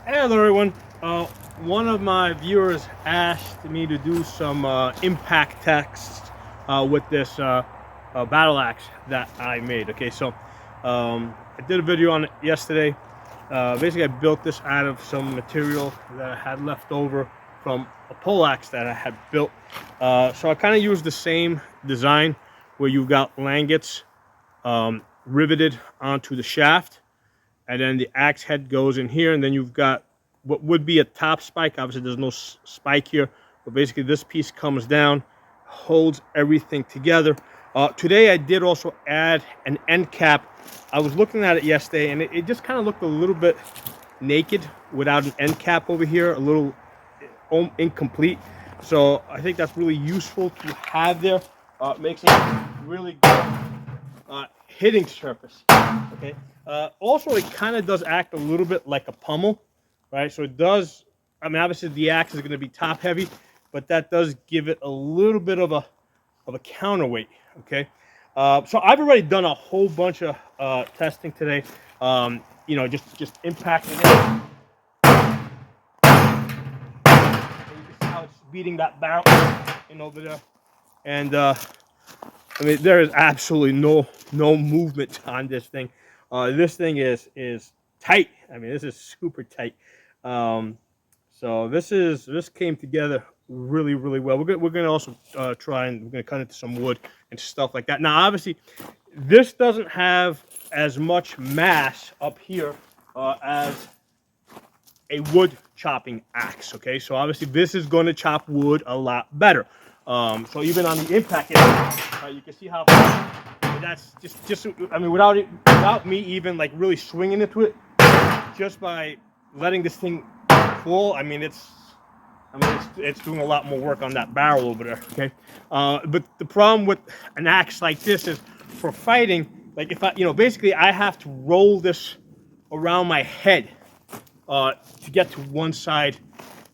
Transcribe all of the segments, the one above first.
Hello everyone. One of my viewers asked me to do some impact tests with this battle axe that I made. Okay, so I did a video on it yesterday. Basically, I built this out of some material that I had left over from a pole axe that I had built. So I kind of used the same design where you've got langets riveted onto the shaft, and then the axe head goes in here, and then you've got what would be a top spike. Obviously there's no spike here, but basically this piece comes down, holds everything together. Today I did also add an end cap. I was looking at it yesterday and it just kind of looked a little bit naked without an end cap over here, a little incomplete. So I think that's really useful to have there. Makes it really good hitting surface. Okay. Also, it kind of does act a little bit like a pommel, right? So it does. I mean, obviously the axe is going to be top heavy, but that does give it a little bit of a counterweight. Okay. So I've already done a whole bunch of testing today. You know, just impacting it. So you can see how it's beating that barrel in over there, and I mean, there is absolutely no movement on this thing. This thing is tight. I mean, this is super tight. So this came together really well. We're gonna also try and we're gonna cut into some wood and stuff like that. Now, obviously, this doesn't have as much mass up here as a wood chopping axe. Okay, so obviously this is going to chop wood a lot better. So even on the impact, you can see how that's just I mean, without me even like really swinging into it, just by letting this thing fall. I mean, it's doing a lot more work on that barrel over there. Okay, but the problem with an axe like this is for fighting. Like if I, basically I have to roll this around my head to get to one side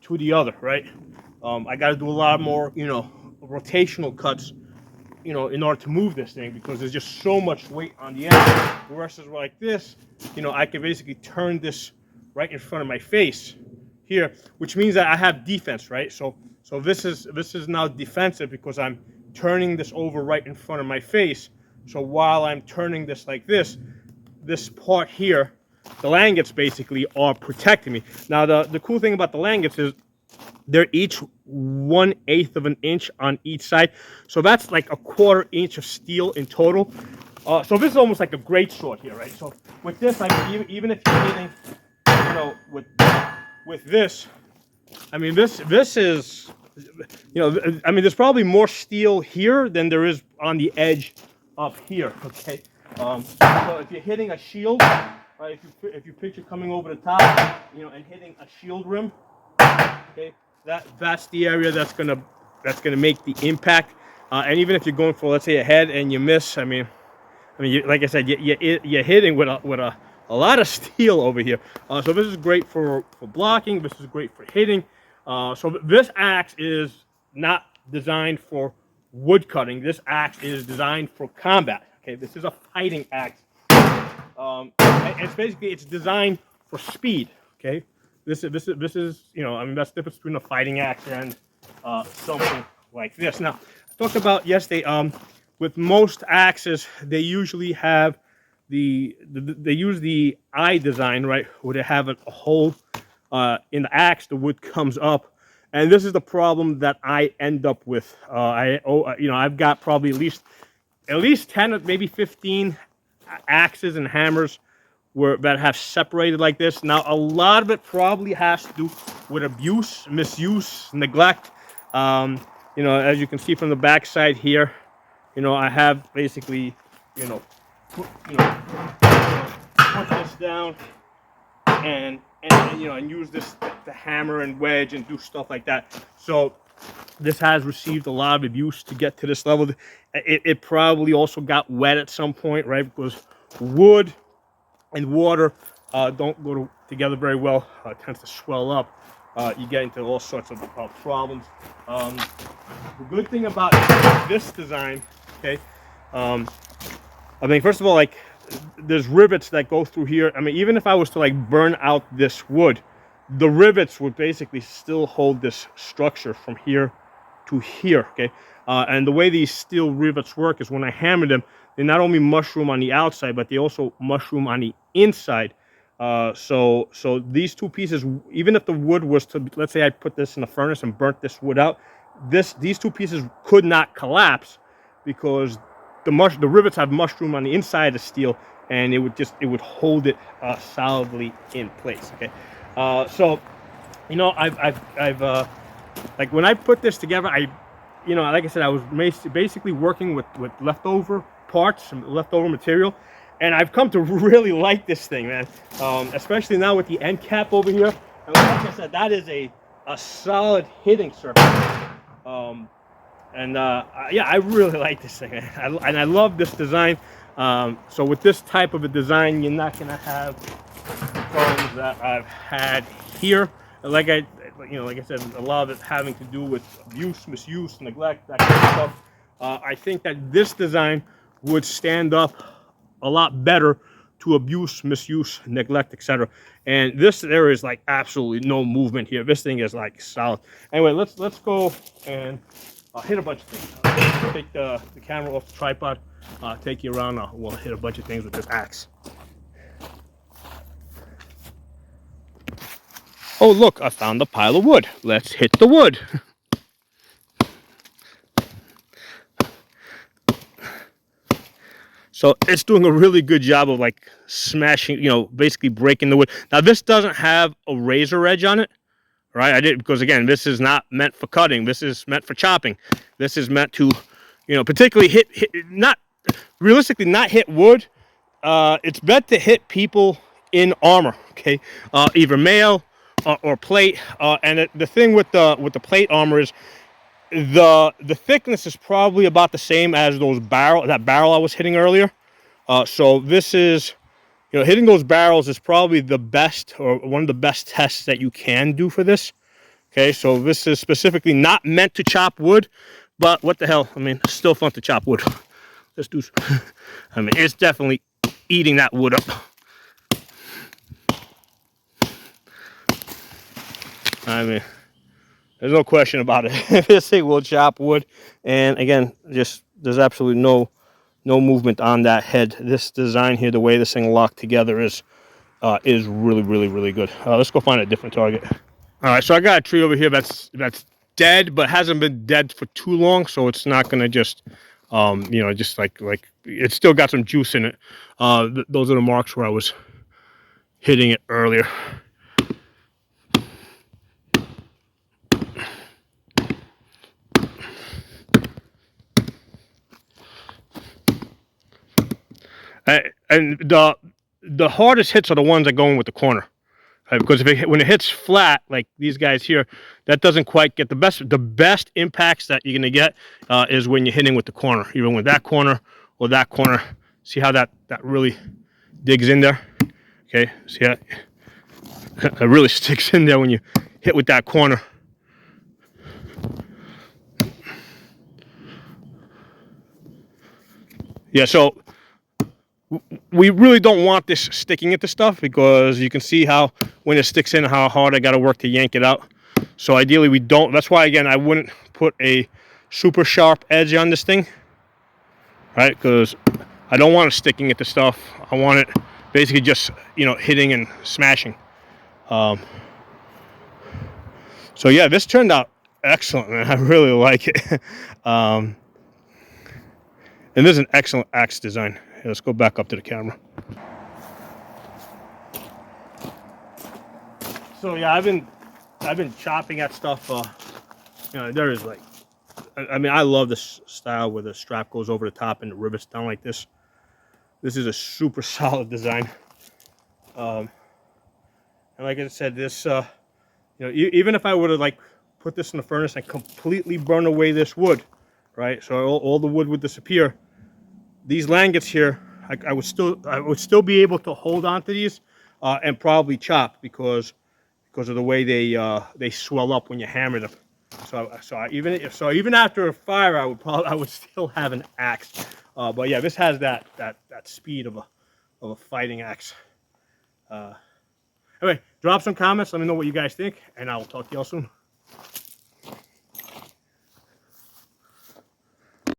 to the other, right? I got to do a lot more, rotational cuts, in order to move this thing because there's just so much weight on the end. Versus like this, I can basically turn this right in front of my face here, which means that I have defense, right? So this is now defensive because I'm turning this over right in front of my face. So while I'm turning this like this part here, the langets basically are protecting me. Now the cool thing about the langets is they're each 1/8 of an inch on each side, so that's like a 1/4 inch of steel in total. So this is almost like a great sword here, right? So with this, like even if you're hitting, with this, I mean this is, I mean there's probably more steel here than there is on the edge up here. Okay, so if you're hitting a shield, right? If you picture coming over the top, and hitting a shield rim, okay, that's the area that's gonna make the impact. And even if you're going for, let's say, a head and you miss, like I said, you're hitting with a lot of steel over here. So this is great for blocking. This is great for hitting. So this axe is not designed for wood cutting. This axe is designed for combat. Okay, this is a fighting axe. And it's designed for speed. Okay, this is I mean that's the difference between a fighting axe and something like this. Now, I talked about yesterday. With most axes, they usually have they use the eye design, right, where they have a hole in the axe. The wood comes up, and this is the problem that I end up with. I've got probably at least 10, maybe 15 axes and hammers that have separated like this. Now, a lot of it probably has to do with abuse, misuse, neglect. As you can see from the back side here, I have basically, put this down and use this to hammer and wedge and do stuff like that. So this has received a lot of abuse to get to this level. It probably also got wet at some point, right? Because wood and water don't go together very well. It tends to swell up. You get into all sorts of problems. The good thing about this design, okay, I mean, first of all, like, there's rivets that go through here. I mean, even if I was to like burn out this wood, the rivets would basically still hold this structure from here to here, okay? And the way these steel rivets work is when I hammer them, they not only mushroom on the outside, but they also mushroom on the inside. So these two pieces, even if the wood was to, let's say I put this in the furnace and burnt this wood out, these two pieces could not collapse because the rivets have mushroom on the inside of the steel, and it would hold it solidly in place. Okay, so you know I've like when I put this together, like I said, I was basically working with leftover parts, some leftover material, and I've come to really like this thing, man. Especially now with the end cap over here. And like I said, that is a solid hitting surface. Yeah, I really like this thing, man. And I love this design. So with this type of a design, you're not gonna have problems that I've had here. Like I said, a lot of it having to do with abuse, misuse, neglect, that kind of stuff. I think that this design would stand up a lot better to abuse, misuse, neglect, etc. And there is like absolutely no movement here. This thing is like solid. Anyway, let's go and hit a bunch of things. Take the camera off the tripod. Take you around. We'll hit a bunch of things with this axe. Oh, look, I found a pile of wood. Let's hit the wood. So it's doing a really good job of like smashing, basically breaking the wood. Now this doesn't have a razor edge on it, right? I did because again, this is not meant for cutting. This is meant for chopping. This is meant to, particularly hit not realistically not hit wood. It's meant to hit people in armor. Okay, either mail or plate. And the thing with the plate armor is the thickness is probably about the same as that barrel I was hitting earlier. So this is, hitting those barrels is probably the best or one of the best tests that you can do for this. Okay, so this is specifically not meant to chop wood, but what the hell? I mean, it's still fun to chop wood. Let's do. I mean, it's definitely eating that wood up. I mean, there's no question about it. This thing will chop wood, and again, there's absolutely no movement on that head. This design here, the way this thing locked together is really, really, really good. Let's go find a different target. All right, so I got a tree over here that's dead, but hasn't been dead for too long, so it's not gonna just, just like it's still got some juice in it. Those are the marks where I was hitting it earlier. And the hardest hits are the ones that go in with the corner, right? Because when it hits flat, like these guys here, that doesn't quite get the best impacts that you're gonna get is when you're hitting with the corner, even with that corner or that corner. See how that really digs in there? Okay, see how it really sticks in there when you hit with that corner. Yeah, so we really don't want this sticking into stuff because you can see how when it sticks in how hard I got to work to yank it out. So ideally we don't. That's why again I wouldn't put a super sharp edge on this thing, right? Because I don't want it sticking into stuff. I want it basically just hitting and smashing. So yeah, this turned out excellent, man. I really like it. And this is an excellent axe design. Let's go back up to the camera. So yeah, I've been chopping at stuff. There is like, I mean, I love this style where the strap goes over the top and the rivets down like this. This is a super solid design. And like I said, this, even if I would have like put this in the furnace and completely burn away this wood, right? So all the wood would disappear. These langets here, I would still be able to hold on to these and probably chop because of the way they swell up when you hammer them. So even after a fire, I would still have an axe. But yeah, this has that speed of a fighting axe. Anyway, drop some comments. Let me know what you guys think, and I will talk to y'all soon.